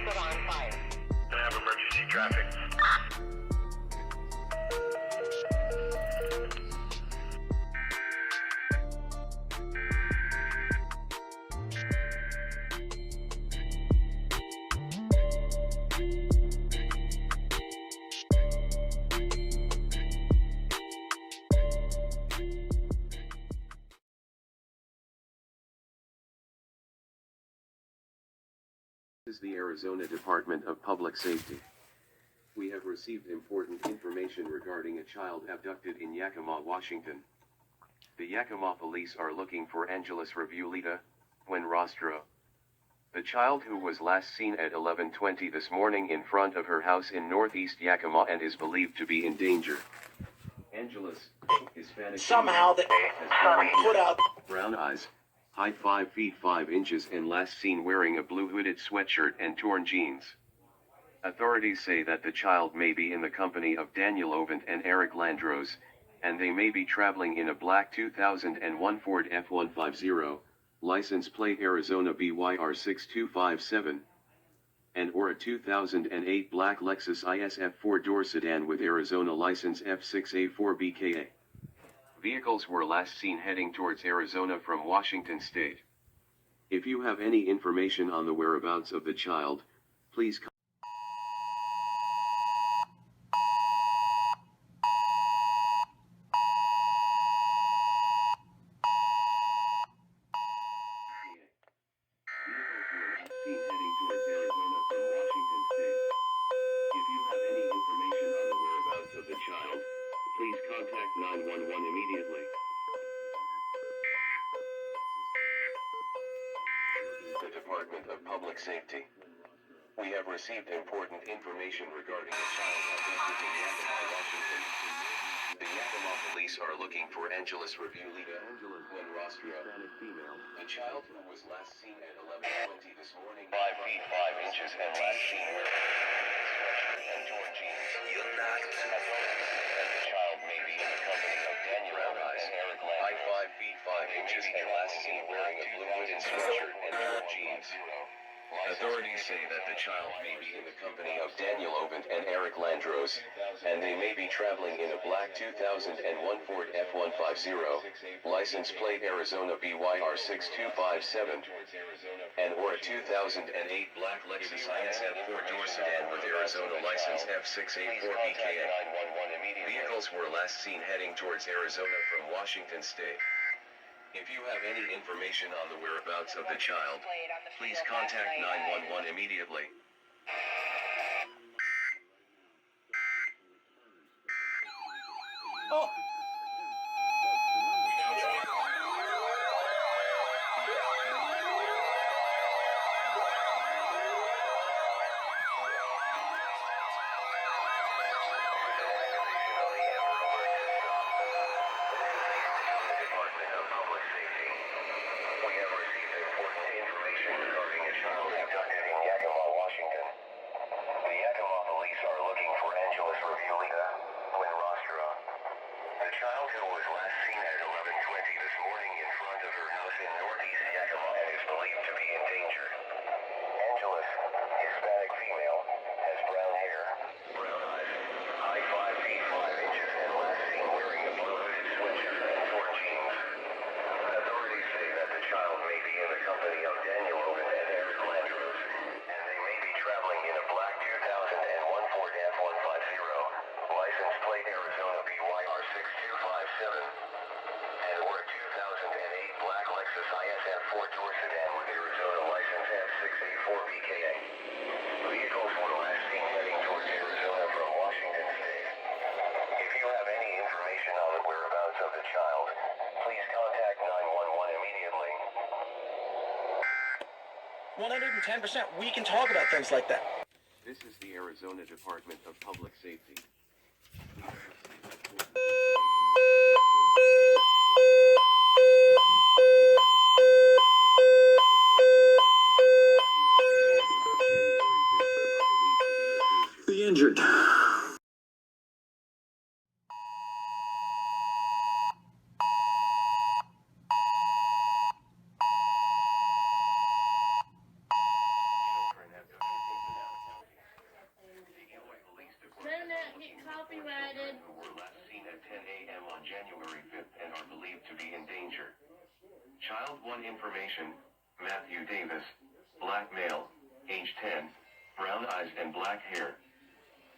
still on fire. Gonna have emergency traffic. This is the Arizona Department of Public Safety. We have received important information regarding a child abducted in Yakima, Washington. The Yakima police are looking for Angeles Revuelita, Rostro. The child who was last seen at 11:20 this morning in front of her house in northeast Yakima and is believed to be in danger. Angeles, Hispanic. Somehow they put out brown eyes, height 5 feet 5 inches and last seen wearing a blue hooded sweatshirt and torn jeans. Authorities say that the child may be in the company of Daniel Ovent and Eric Landros, and they may be traveling in a black 2001 Ford F-150, license plate Arizona BYR6257, and or a 2008 black Lexus ISF 4-door sedan with Arizona license F6A4BKA. Vehicles were last seen heading towards Arizona from Washington State. If you have any information on the whereabouts of the child, please contact Please contact 911 immediately. The Department of Public Safety. We have received important information regarding a child abducted in Yakima, Washington. The Yakima police are looking for Angeles Revuelita, Rostro. The child who was last seen at 11:20 this morning, 5 feet 5 inches and last seen wearing sweatshirt and torn jeans. The child may be in the company of Daniel Ovent and Eric Landros, 5 feet 5 inches and last seen wearing a blue hooded sweatshirt and torn jeans. Authorities say that the child may be in the company of Daniel Ovent and Eric Landros, and they may be traveling in a black 2001 Ford F-150, license plate Arizona BYR6257, and or a 2008 black Lexus ISF 4-door sedan with Arizona license F6A4BKA. Vehicles were last seen heading towards Arizona from Washington State. If you have any information on the whereabouts of the child, please contact 911 immediately. oh. The child who was last seen at 11:20 this morning in front of her house in northeast Yakima and is believed to be in danger. Angeles, Hispanic female, has brown hair, brown eyes, height 5 feet 5 inches and last seen wearing a blue hooded sweatshirt and torn jeans. Authorities say that the child may be in the company of Daniel Ovent and Eric Landros, and they may be traveling in a black 2001 Ford F-150, license plate Arizona BYR6257, and or a 2008 black Lexus ISF 4-door sedan with Arizona license F6A4BKA. Vehicles were last seen heading towards Arizona from Washington State. If you have any information on the whereabouts of the child, please contact 911 immediately. 110%. We can talk about things like that. This is the Arizona Department of Public Safety. The injured. get copyrighted. Who were last seen at 10 a.m. on January 5th and are believed to be in danger. Child 1 information, Matthew Davis, black male, age 10, brown eyes and black hair.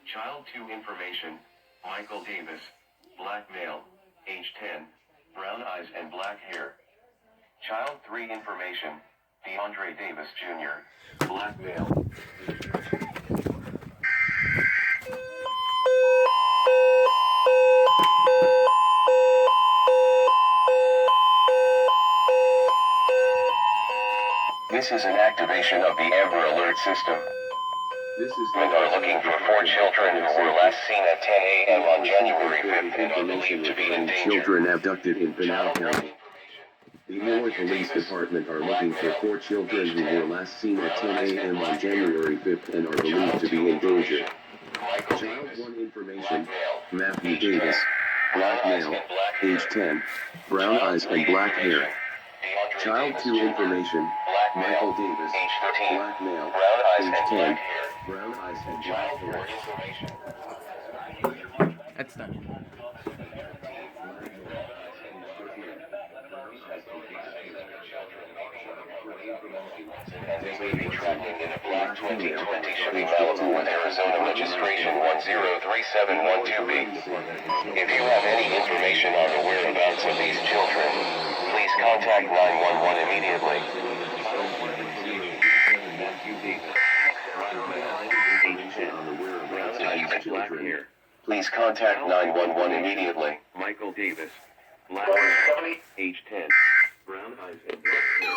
Child 2 information, Michael Davis, black male, age 10, brown eyes and black hair. Child 3 information, DeAndre Davis Jr., black male. This is an activation of the Amber Alert system. This is Men are looking for 4 children who were last seen at 10 a.m. on January 5th and are believed to be in danger. children abducted in Pinal County. The Illinois Police Department are looking for 4 children who were last seen at 10 a.m. on January 5th and are believed to be in danger. Child 1 information, Matthew Davis, black male, age 10, brown eyes and black hair. Child 2 information, Michael Davis, black male, age 10, brown eyes and black hair. That's done. And they may be traveling in a black 2020 Chevy Malibu with Arizona registration 103712B. If you have any information on the whereabouts of these children, please contact 911 immediately. Please contact 911 immediately. Michael Davis, black male, age 10, brown eyes and black hair.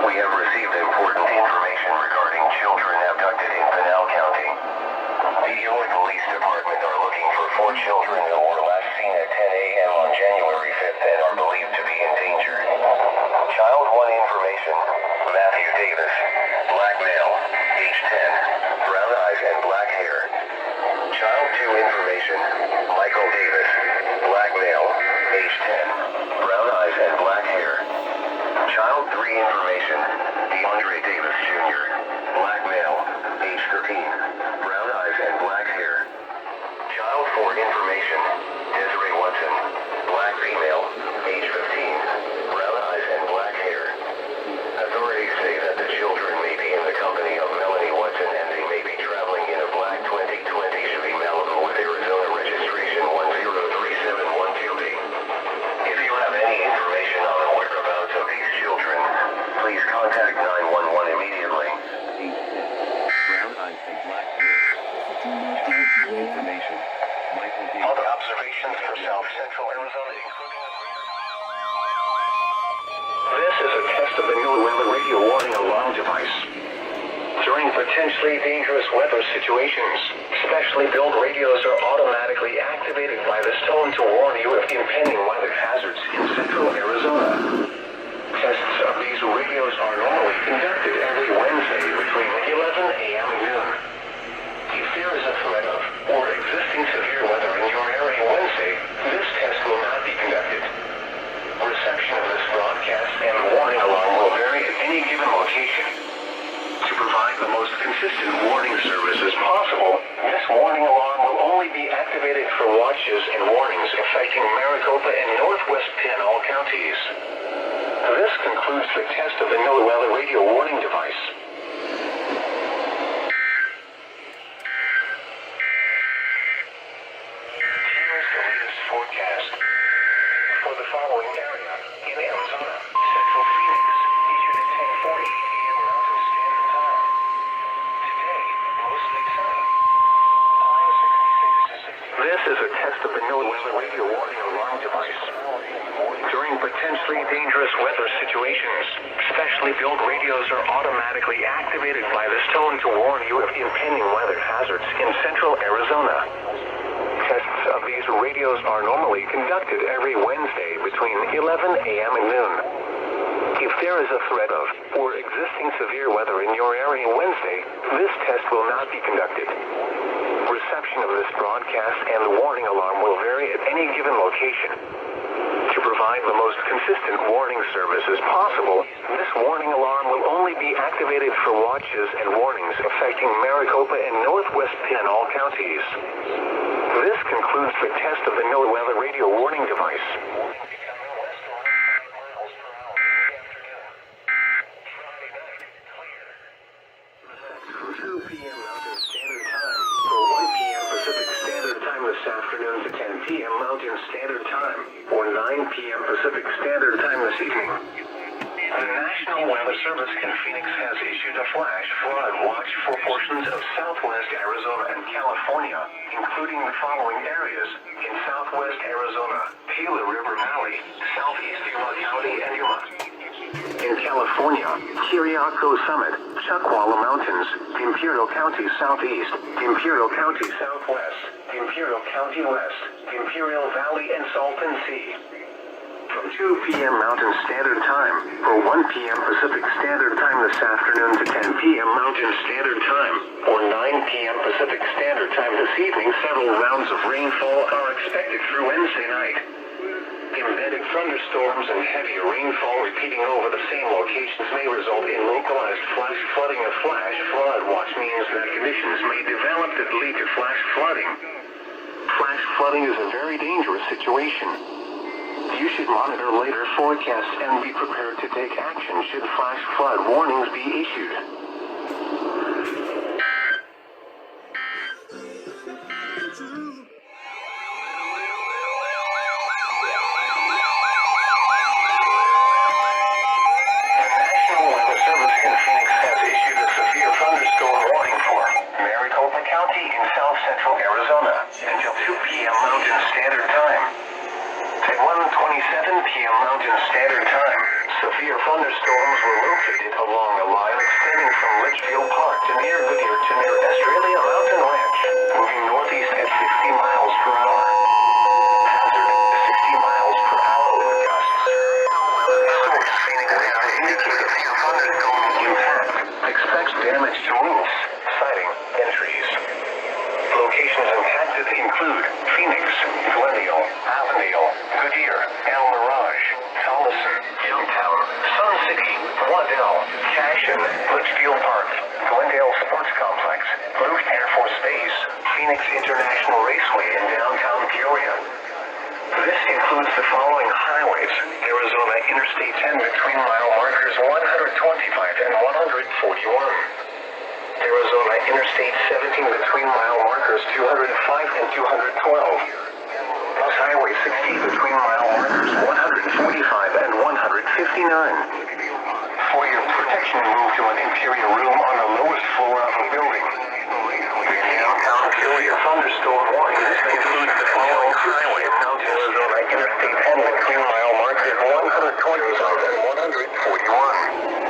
We have received important information regarding children abducted in Pinal County. The Illinois Police Department are looking for 4 children who were last seen at 10 a.m. on January 5th and are believed to be in danger. Child 1 information, Matthew Davis, black male, age 10, brown eyes and black hair. Child 2 information, Michael Davis, black male, age 10, brown eyes and black hair. Child 3 information, DeAndre Davis Jr., black male, age 13, brown eyes and black hair. Child 4 information, Desiree Watson, black female, age 15, brown eyes and black hair. Authorities say that the children may be in the company of Melanie Watson and they may be traveling in a black 2020 Chevy Malibu with Arizona registration 103712B. If you have any information on the whereabouts of these children, please contact 911 immediately. Brown eyes and black hair. Information. Michael Davis. Other observations for South Central Arizona, including This is a test of the new weather radio warning alarm device. During potentially dangerous weather situations, specially built radios are automatically activated by this tone to warn you of impending weather hazards in central Arizona. Tests of these radios are normally conducted every Wednesday between 11 a.m. and noon. If there is a threat of or existing severe weather in your area Wednesday, this test will not be conducted. Reception of this broadcast and warning alarm will vary at any given location. To provide the most consistent warning service as possible, this warning alarm will only be activated for watches and warnings affecting Maricopa and northwest Pinal counties. This concludes the test of the new weather radio warning device. Here's the latest forecast for the following area in Arizona, central Phoenix, issued at 10:40 a.m. Mountain Standard Time. Today, mostly sunny. High of 66 to 60. This is a test of the new weather radio warning alarm device. During potentially dangerous weather situations, specially built radios are automatically activated by this tone to warn you of impending weather hazards in central Arizona. Tests of these radios are normally conducted every Wednesday between 11 a.m. and noon. If there is a threat of or existing severe weather in your area Wednesday, this test will not be conducted. Reception of this broadcast and the warning alarm will vary at any given location. To provide the most consistent warning service as possible, this warning alarm will only be activated for watches and warnings affecting Maricopa and Northwest Pinal counties. This concludes the test of the NOAA weather radio warning device. 2 p.m. Mountain Standard Time for 1 p.m. Pacific Standard Time this afternoon to 10 p.m. Mountain Standard Time or 9 p.m. Pacific Standard Time this evening. The National Weather Service in Phoenix has issued a flash flood watch for portions of southwest Arizona and California, including the following areas: in southwest Arizona, Gila River Valley, southeast Yuma County, and Yuma. In California, Kiriako Summit, Chuckwalla Mountains, Imperial County Southeast, Imperial County Southwest, Imperial County West, Imperial Valley, and Salton Sea. From 2 p.m. Mountain Standard Time or 1 p.m. Pacific Standard Time this afternoon to 10 p.m. Mountain Standard Time or 9 p.m. Pacific Standard Time this evening, several rounds of rainfall are expected through Wednesday night. Embedded thunderstorms and heavy rainfall repeating over the same locations may result in localized flash flooding. A flash flood watch means that conditions may develop that lead to flash flooding. Flash flooding is a very dangerous situation. You should monitor later forecasts and be prepared to take action should flash flood warnings be issued. County in south central Arizona until 2 p.m. Mountain Standard Time. At 1:27 p.m. Mountain Standard Time, severe thunderstorms were located along a line extending from Litchfield Park to near Goodyear to near Australia Mountain Ranch, moving northeast at 50 miles per hour. Hazard, 60 miles per hour wind gusts. Source, radar indicated thunderstorm impact. Expects damage to roofs, siding, and trees. Locations impacted include Phoenix, Glendale, Avondale, Goodyear, El Mirage, Tolleson, Youngtown, Sun City, Waddell, Cashin, Litchfield Park, Glendale Sports Complex, Luke Air Force Base, Phoenix International Raceway, and downtown Peoria. This includes the following highways: Arizona Interstate 10 between mile markers 125 and 141. Arizona Interstate 17 between mile markers 205 and 212. Plus Highway 60 between mile markers 145 and 159. For your protection, move to an interior room on the lowest floor of a building. The downtown Peoria thunderstorm warning includes the following highway: Mountain Arizona Interstate 10 between mile markers 125 and 141.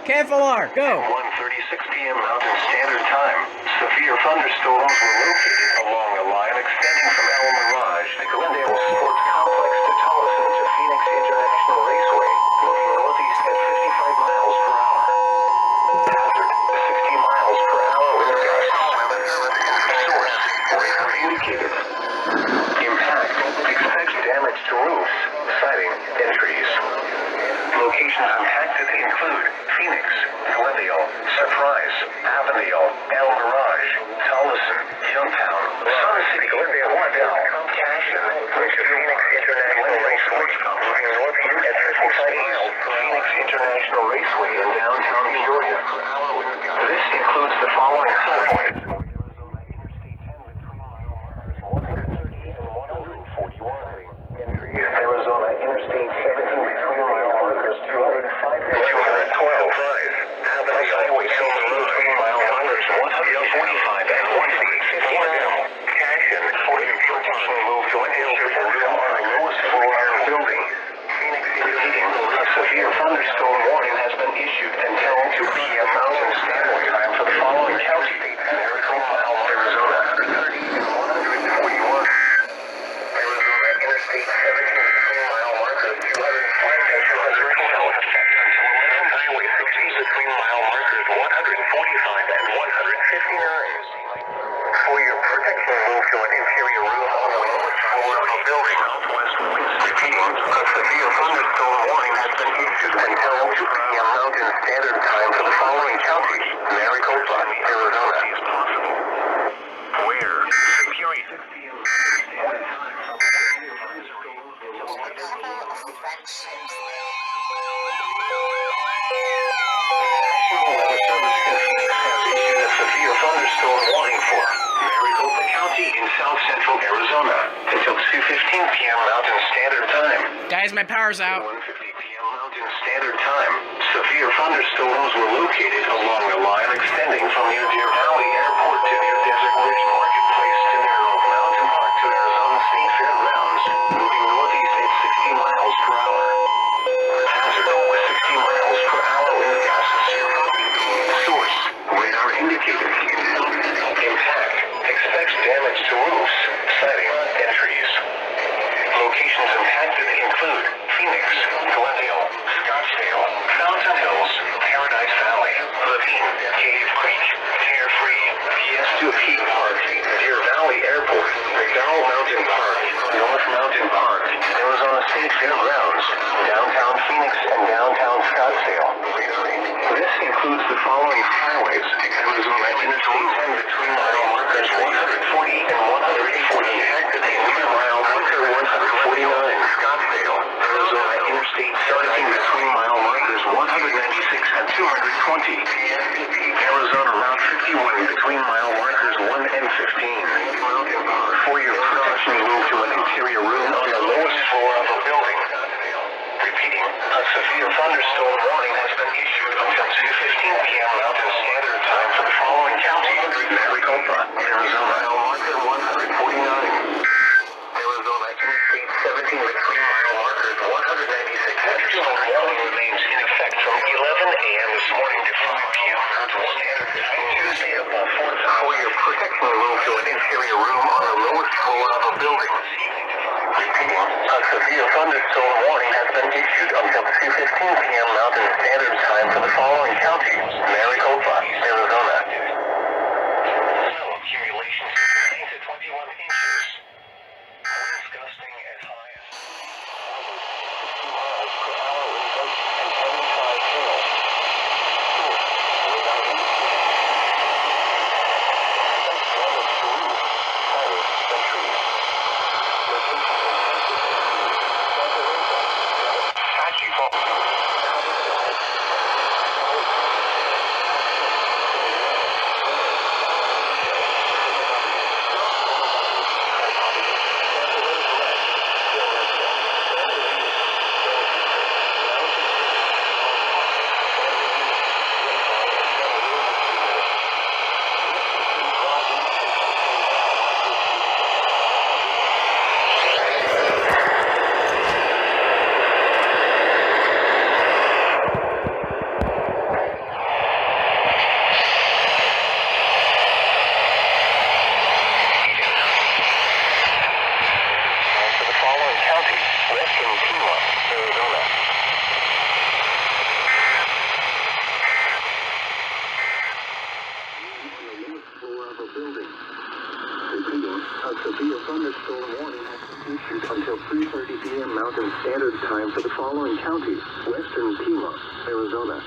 KFLR, go! 1:36 p.m. Mountain Standard Time. Severe thunderstorms were located along a line extending from El Mirage to Glendale Sports Complex to Tolleson to Phoenix International Raceway, moving northeast at 55 miles per hour. Hazard, 60 miles per hour wind gusts. Source, radar indicated. Impact, expects damage to roofs, siding, and trees. Locations impacted include Phoenix, Glendale, Surprise, Avondale, El Mirage, Tolleson, Youngtown, Sun City, Glendale, Waddell, Cache, protection. Phoenix International Raceway, moving northeast at 55 miles. Phoenix International Raceway in downtown Peoria. This includes the following highways. Arizona Interstate 17 between mile markers 205 and 212. Highway 17 between mile markers 145 and 159. Action. Protection move to an interior room on the lowest floor of the building. Phoenix repeating. A severe thunderstorm warning has been issued until 2 p.m. Mountain Standard Time for the following county: Maricopa, Arizona 30 and 141. Arizona Interstate 17 between mile markers 205 and 212. Effect until 11. Highway 16 between mile markers 145 and 159. For your protection, move to an interior room on the lowest floor of a building. Southwest winds repeating. A severe thunderstorm warning has been issued until 2 p.m. Mountain Standard Time for the following counties: Maricopa, Arizona. Is possible. Where? Security. 6 p.m. Standard Time. Severe thunderstorm warning for Maricopa County in south central Arizona until 2:15 p.m. Mountain Standard Time. Guys, my power's out. 1:50 p.m. Mountain Standard Time. Severe thunderstorms were located along the line extending from near Deer Valley Airport to near Desert Ridge Marketplace to near Oak Mountain Park to Arizona State Fairgrounds, moving northeast at 60 miles per hour. Hazard with 60 miles per hour wind gusts. Source: radar indicated impact. Expects damage to roofs, siding, and trees. Locations impacted include Phoenix, Glendale, Scottsdale, Fountain Hills, Paradise Valley, Levine, Cave Creek, Carefree, PS2P Park, Deer Valley Airport, McDowell Mountain Park, North Mountain Park, Arizona State Fairgrounds, downtown Phoenix, and downtown Scottsdale. This includes the following highways: Arizona Interstate 10 between mile markers 140 and 140. Near mile marker 149. Scottsdale. Arizona Interstate 17 between mile markers 196 and 220. Arizona Route 51 between mile markers 1 and 15. For your protection, move to an interior room on the lowest floor of a building. Repeating, a severe thunderstorm warning has been issued until 2:15 p.m. Mountain Standard Time for the following county: Maricopa, Arizona, mile marker 149. Arizona Interstate 17 between mile markers 196. Thunderstorm warning remains in effect from 11 a.m. this morning to 5 p.m. Mountain Standard Time Tuesday above 4,000. For your protection, move to an interior room on the lowest floor of a building. Repeating, a severe thunderstorm warning has been issued until 2:15 p.m. Mountain Standard Time for the following counties: Maricopa, Arizona. Snow accumulations of 9 to 21 inches. Winds gusting as high as 60 miles per hour wind gusts and 75 hail. Source: radar indicated. Damage to roof, siding, and trees. Location patchy fog. severe thunderstorm warning has been issued until 3:30 p.m. Mountain Standard Time for the following counties: Western Pima, Arizona.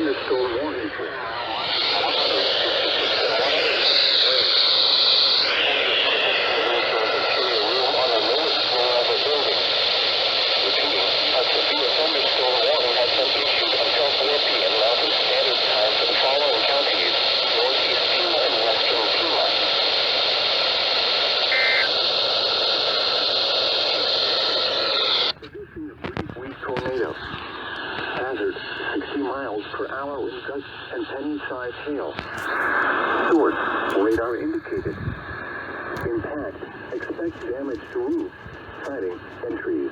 thunderstorm warning. Tornado. Hazard 60 miles per hour with gusts and penny-sized hail. Source radar indicated. Impact. Expect damage to roof, siding, and trees.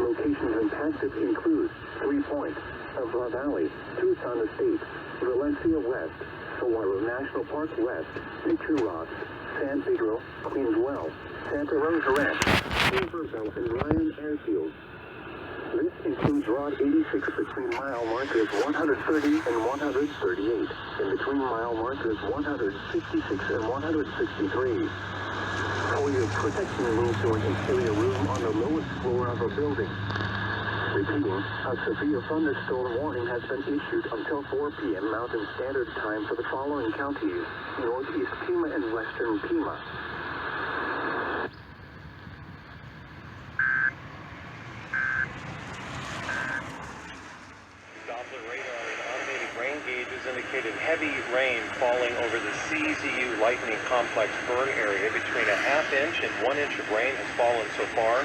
Locations impacted include 3 Point, Avila Valley, Tucson Estates, Valencia West, Saguaro National Park West, Picture Rocks, San Pedro, Queens Well, Santa Rosa Ranch, Silverbell, and Ryan Airfield. This includes Rod 86 between mile markers 130 and 138, and between mile markers 166 and 163. For your protection, move to an interior room on the lowest floor of a building. Repeating, a severe thunderstorm warning has been issued until 4 p.m. Mountain Standard Time for the following counties: Northeast Pima and Western Pima. Indicated heavy rain falling over the CZU lightning complex burn area. Between a ½ inch and 1 inch of rain has fallen so far.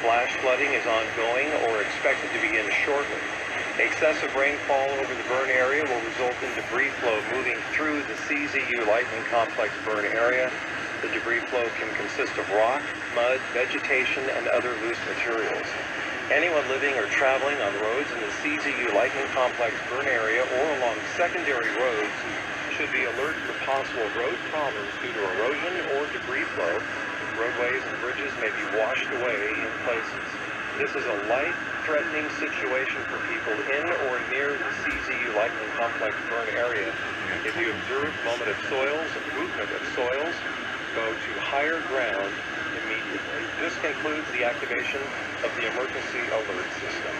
Flash flooding is ongoing or expected to begin shortly. Excessive rainfall over the burn area will result in debris flow moving through the CZU lightning complex burn area. The debris flow can consist of rock, mud, vegetation, and other loose materials. Anyone living or traveling on roads in the CZU lightning complex burn area or along secondary roads should be alert to possible road problems due to erosion or debris flow. Roadways and bridges may be washed away in places. This is a life-threatening situation for people in or near the CZU lightning complex burn area. If you observe movement of soils, go to higher ground immediately. This concludes the activation of the emergency alert system.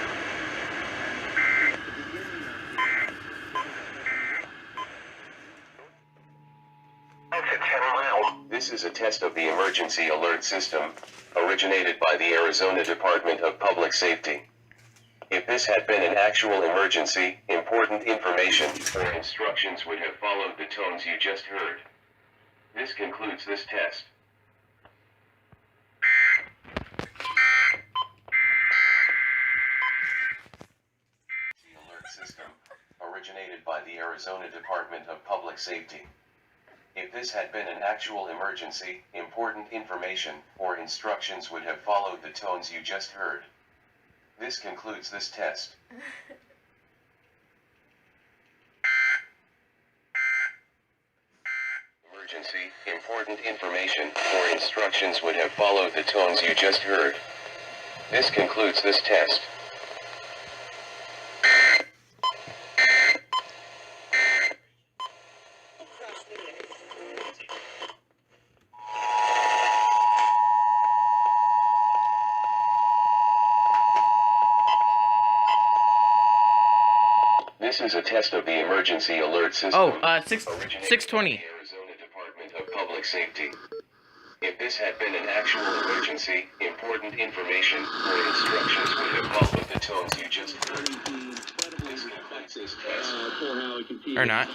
This is a test of the emergency alert system, originated by the Arizona Department of Public Safety. If this had been an actual emergency, important information or instructions would have followed the tones you just heard. This concludes this test. Alert system, originated by the Arizona Department of Public Safety. If this had been an actual emergency, important information or instructions would have followed the tones you just heard. This concludes this test. Emergency, important information or instructions would have followed the tones you just heard. This concludes this test. This is a test of the emergency alert system. 620. Arizona Department of Public Safety. If this had been an actual emergency, important information or instructions would have followed the tones you just heard. This concludes this test. Or not.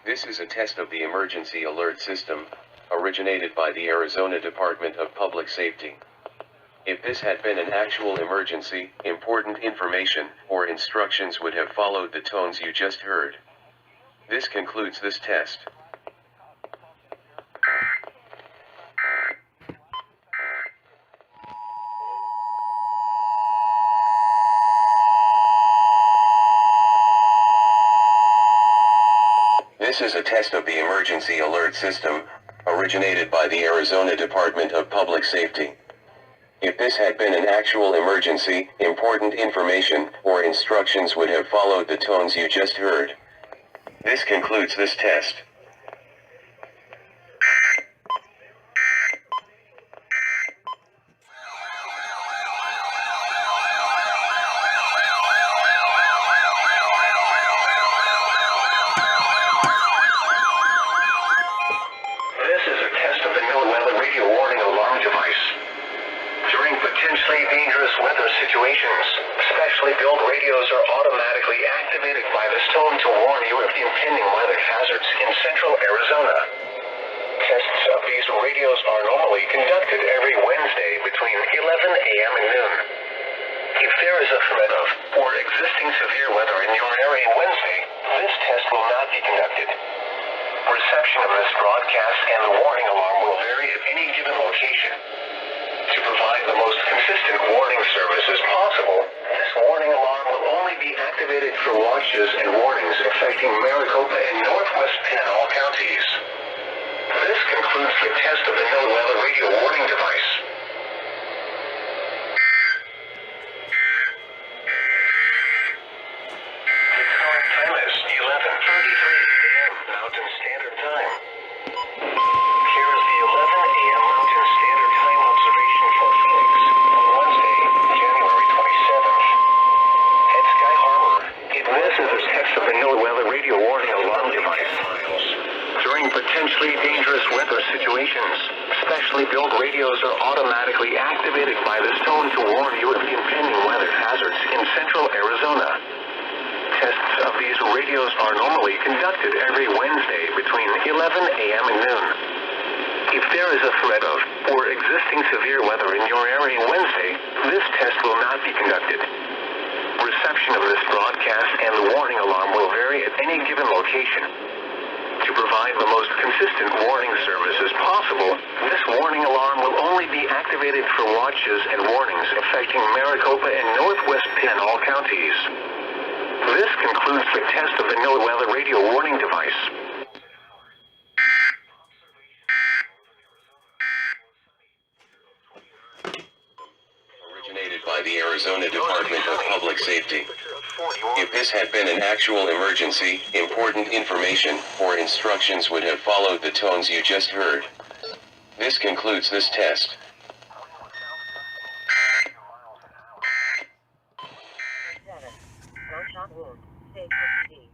This is a test of the emergency alert system, originated by the Arizona Department of Public Safety. If this had been an actual emergency, important information or instructions would have followed the tones you just heard. This concludes this test. This is a test of the emergency alert system, originated by the Arizona Department of Public Safety. If this had been an actual emergency, important information or instructions would have followed the tones you just heard. This concludes this test. dangerous weather situations, specially built radios are automatically activated by this tone to warn you of the impending weather hazards in central Arizona. Tests of these radios are normally conducted every Wednesday between 11 a.m. and noon. If there is a threat of or existing severe weather in your area Wednesday, this test will not be conducted. Reception of this broadcast and the warning alarm will vary at any given location. To provide the most consistent warning services possible, this warning alarm will only be activated for watches and warnings affecting Maricopa and northwest Pinal counties. This concludes the test of the NOAA radio warning device. The current time is 11:33 a.m. Mountain Standard Time. Here is the 11 a.m. Mountain Standard Time observation for Phoenix on Wednesday, January 27th. At Sky Harbor, this is a test of the NOAA radio warning alarm device. During potentially dangerous weather situations, specially built radios are automatically activated by this tone to warn you of the impending weather hazards in central Arizona. Tests of these radios are normally conducted every Wednesday between 11 a.m. and noon. If there is a threat of or existing severe weather in your area Wednesday, this test will not be conducted. Reception of this broadcast and the warning alarm will vary at any given location. To provide the most consistent warning services possible, this warning alarm will only be activated for watches and warnings affecting Maricopa and northwest Pinal counties. This concludes the test of the NOAA radio warning device. Originated by the Arizona Department of Public Safety. If this had been an actual emergency, important information or instructions would have followed the tones you just heard. This concludes this test. Gunshot wound. Stage for PD.